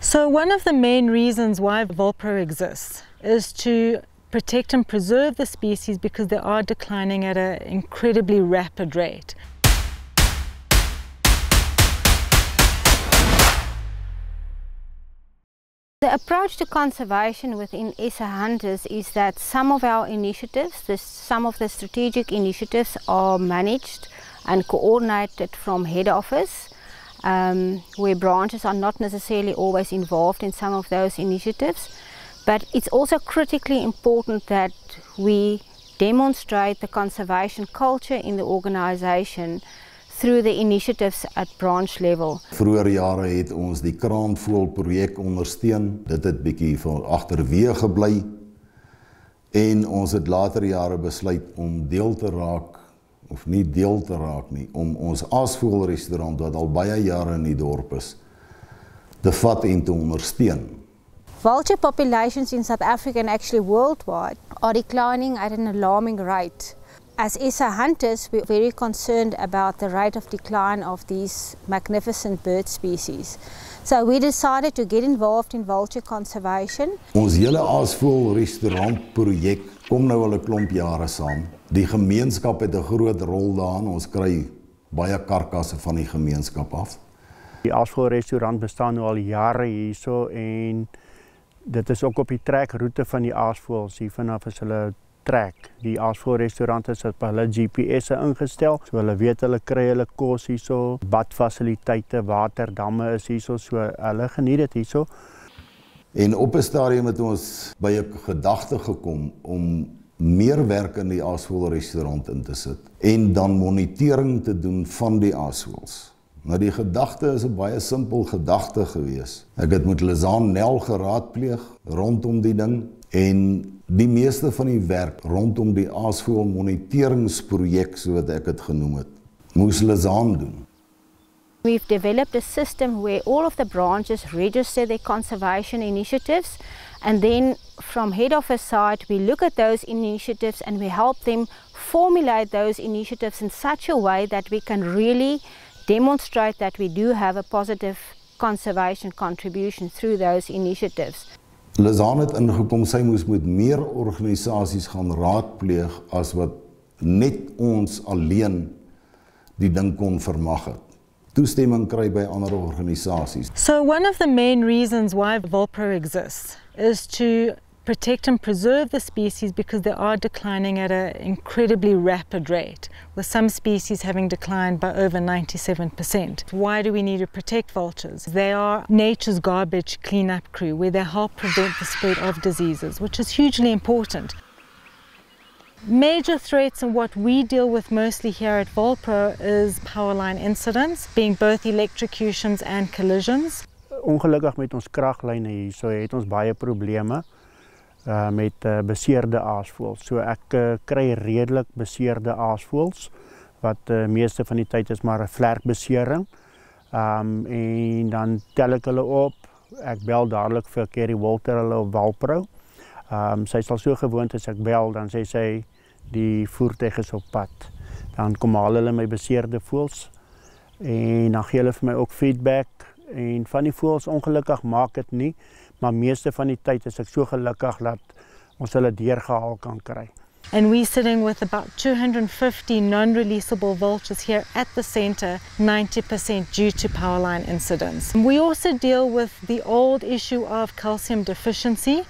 So one of the main reasons why Volpro exists is to protect and preserve the species because they are declining at an incredibly rapid rate. The approach to conservation within SA Hunters is that some of our initiatives, some of the strategic initiatives are managed and coordinated from head office, where branches are not necessarily always involved in some of those initiatives. But it's also critically important that we demonstrate the conservation culture in the organisation through the initiatives at branch level. Vroeger jare het ons die kraanvoël projek ondersteun. Dit het bietjie van agterweë gebly en ons het later jare besluit om deel te raak of nie deel te raak nie, om ons aasvoëlrestaurant wat al baie jare in die dorp is, te vat en te ondersteun. Vulture populations in South Africa and actually worldwide are declining at an alarming rate. As SA Hunters, we're very concerned about the rate of decline of these magnificent bird species. So we decided to get involved in vulture conservation. Ons hele aasvoëlrestaurant projek kom nou al 'n klomp jare saam. Die gemeenskap het 'n groot rol daarin. Ons kry baie karkasse van die gemeenskap af. Die aasvoëlrestaurant bestaan nou al jare hierso en dit is ook op die trekroete van die aasvoëls. Hier vanaf is hulle trek. Die aasvoëlrestaurant is op hulle GPS'e ingestel. So hulle weet hulle kry hulle kos hierso, badfasiliteite, waterdamme is hierso, so hulle geniet dit hierso. En op 'n stadium het ons by 'n gedagte gekom om meer werk in die aasvoëlrestaurant in te sit en dan monitering te doen van die aasvoëls. Nou die gedagte is 'n baie simpel gedagte gewees. Ek het met Lizaan Nel geraadpleeg rondom die ding en die meeste van die werk rondom die aasvoël moniteringsprojek, so wat ek het genoem het, moes Lizaan doen. We've developed a system where all of the branches register their conservation initiatives, and then from head office side we look at those initiatives and we help them formulate those initiatives in such a way that we can really demonstrate that we do have a positive conservation contribution through those initiatives. Lizaan het ingekom, sy moes met meer organisasies gaan raadpleeg as wat net ons alleen die ding kon vermag het. Toestemming kry by ander organisasies. So one of the main reasons why Volpro exists is to protect and preserve the species because they are declining at an incredibly rapid rate, with some species having declined by over 97%. Why do we need to protect vultures? They are nature's garbage cleanup crew where they help prevent the spread of diseases, which is hugely important. Major threats and what we deal with mostly here at Volpro is power line incidents, being both electrocutions and collisions. Ongelukkig met ons kraglyne hier, so het ons baie probleme met beseerde aasvoëls. So ek kry redelik beseerde aasvoëls, wat meeste van die tyd is maar 'n vlerkbesering. En dan tel ek hulle op, ek bel dadelik vir Kerry Walter hulle op Volpro. Sy sal so gewoond as ek bel, dan sê sy die voertuig is op pad. Dan kom haal hulle my beseerde voëls en dan gee hulle vir my ook feedback. En van die voëls ongelukkig maak dit nie, maar meeste van die tyd is ek so gelukkig dat ons hulle deurgehaal kan kry. And we're sitting with about 250 non-releasable vultures here at the centre, 90% due to power line incidents. We also deal with the old issue of calcium deficiency.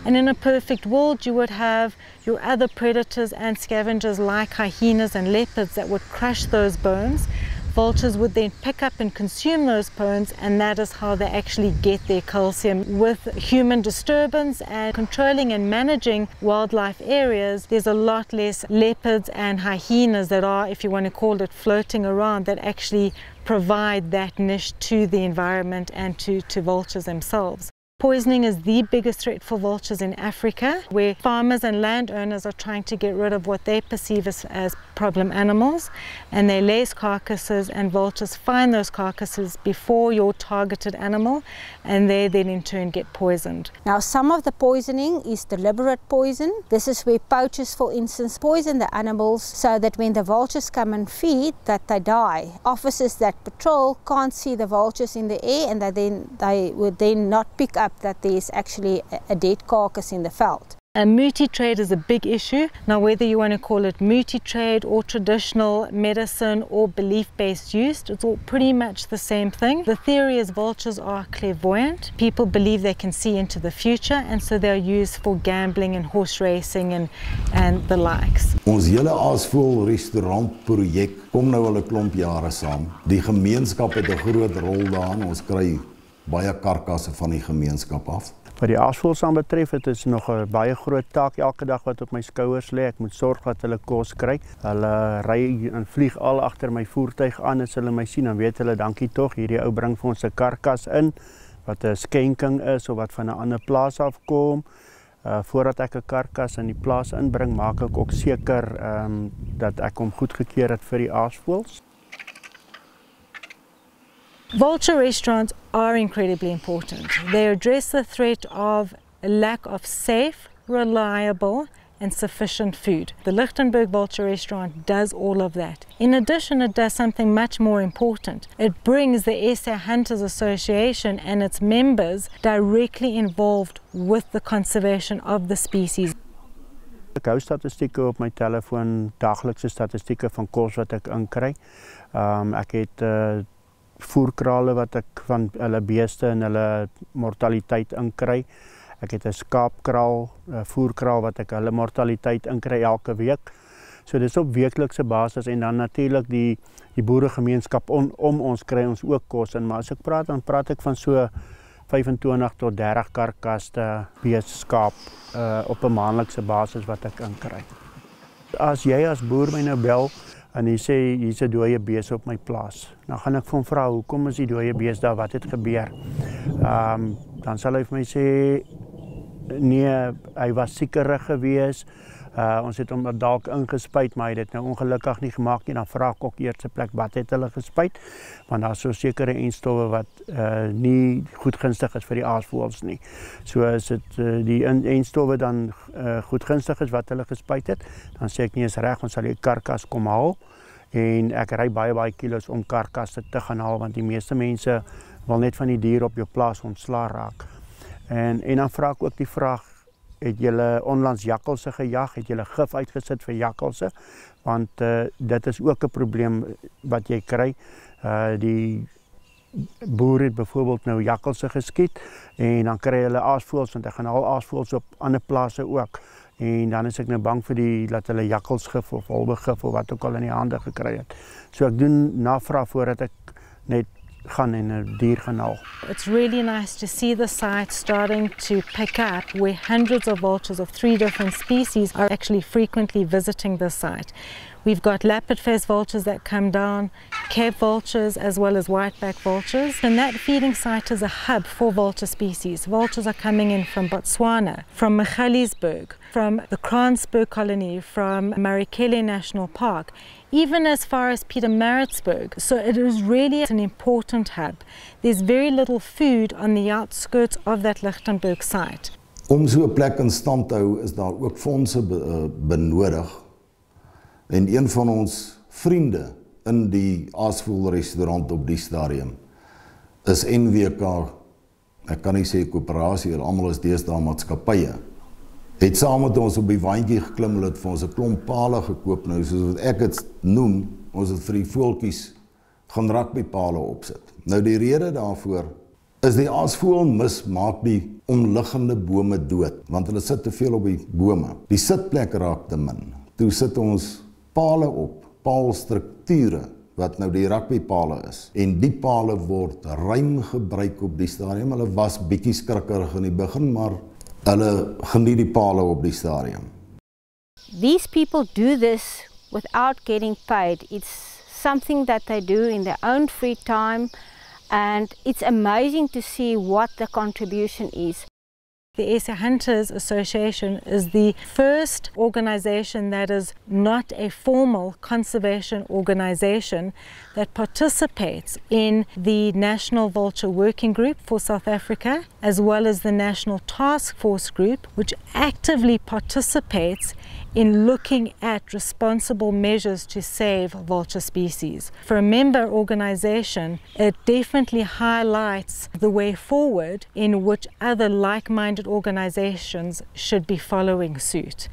And in a perfect world, you would have your other predators and scavengers like hyenas and leopards that would crush those bones. Vultures would then pick up and consume those bones, and that is how they actually get their calcium. With human disturbance and controlling and managing wildlife areas, there's a lot less leopards and hyenas that are, if you want to call it, floating around that actually provide that niche to the environment and to vultures themselves. poisoning is the biggest threat for vultures in Africa, where farmers and landowners are trying to get rid of what they perceive as problem animals, and they lace carcasses, and vultures find those carcasses before your targeted animal, and they then in turn get poisoned. Now, some of the poisoning is deliberate poison. This is where poachers, for instance, poison the animals so that when the vultures come and feed, that they die. Officers that patrol can't see the vultures in the air, and they would then not pick up that there's actually a dead carcass in the veld. And multi-trade is a big issue. Now, whether you want to call it multi-trade or traditional medicine or belief-based use, it's all pretty much the same thing. The theory is vultures are clairvoyant. People believe they can see into the future, and so they're used for gambling and horse racing and the likes. Ons hele Aasvoël restaurantprojek kom nou al 'n klomp jare saam. Die gemeenskap het 'n groot rol daarin. Ons kry baie karkasse van die gemeenskap af. Wat die aasvoëls aanbetref, het is nog 'n baie groot taak elke dag wat op my skouers lê. Ek moet sorg dat hulle kos kry. Hulle ry en vlieg al agter my voertuig aan as hulle my sien, dan weet hulle dankie tog, hierdie ou bring vir ons 'n karkas in wat 'n skenking is of wat van 'n ander plaas af kom. Voordat ek 'n karkas in die plaas inbring, maak ek ook seker dat ek hom goedgekeur het vir die aasvoëls. Vulture restaurants are incredibly important. They address the threat of a lack of safe, reliable and sufficient food. The Lichtenburg Vulture Restaurant does all of that. In addition, it does something much more important. It brings the SA Hunters Association and its members directly involved with the conservation of the species. Ek hou statistieke op my telefoon, daglikse statistieke van kos wat ek inkry. Ek het voerkrale wat ek van hulle beeste en hulle mortaliteit inkry. Ek het 'n skaapkraal, 'n voerkraal wat ek hulle mortaliteit inkry elke week. So dis op weeklikse basis, en dan natuurlik die boeregemeenskap om ons kry ons ook kos in, maar as ek praat, dan praat ek van so 25 tot 30 karkaste beeskaap op 'n maandelikse basis wat ek inkry. As jy as boer my nou bel en hy sê hier's 'n dooie bees op my plaas, dan gaan ek vir hom vra, hoekom is die dooie bees daar, wat het gebeur? Dan sal hy vir my sê, nee, hy was siekerig gewees, ons het hom dalk ingespuit, maar hy het dit nou ongelukkig nie gemaak nie. Dan vra ek ook eers 'n plek, wat het hulle gespuit? Want daar is so sekere enstowwe wat nie goedgunstig is vir die aasvoëls nie. So as dit die enstowwe dan goedgunstig is wat hulle gespuit het, dan sê ek nie is reg, ons sal die karkas kom haal, en ek ry baie kilos om karkasse te gaan haal, want die meeste mense wil net van die dier op jou plaas ontslaa raak. En dan vra ek ook die vraag, het julle onlangs jakkalse gejag, het julle gif uitgesit vir jakkalse, want dit is ook 'n probleem wat jy kry. Die boer het byvoorbeeld nou jakkalse geskiet, en dan kry hulle aasvoëls, want ek gaan al aasvoëls op ander plase ook, en dan is ek nou bang vir dat hulle jakkalsgif of holbegif of wat ook al in die hande gekry het. So ek doen navraag voordat ek net gaan en 'n dier gaan haal. It's really nice to see the site starting to pick up, where hundreds of vultures of 3 different species are actually frequently visiting the site. We've got leopard-faced vultures that come down, Cape vultures as well as whiteback vultures, and that feeding site is a hub for vulture species. Vultures are coming in from Botswana, from Magaliesburg, from the Kransberg colony, from Marikele National Park, even as far as Pietermaritzburg. So it is really an important hub. There's very little food on the outskirts of that Lichtenburg site. Om so 'n plek in stand te hou, is daar ook fondse benodig. En een van ons vriende in die Aasvoël restaurant op die stadium is NWK, ek kan nie sê koöperasie, almal is deesdae maatskappye, het saam met ons op die waantjie geklim, hulle het vir ons 'n klomp pale gekoop, nou soos wat ek het noem, ons het vir die voeltjies gaan rugbypale opsit. Nou die rede daarvoor is die aasvoël maak die omliggende bome dood, want hulle sit te veel op die bome. Die sitplek raak te min. Toe sit ons pale op, paalstrukture, wat nou die rugbypale is. En die pale word ruim gebruik op die stadium. Hulle was bietjie skrikkerig in die begin, maar hulle geniet die pale op die stadium. These people do this without getting paid. It's something that they do in their own free time. and it's amazing to see what the contribution is. The SA Hunters Association is the first organization that is not a formal conservation organization that participates in the National Vulture Working Group for South Africa, as well as the National Task Force Group, which actively participates in looking at responsible measures to save vulture species. For a member organization, it definitely highlights the way forward in which other like-minded organizations should be following suit.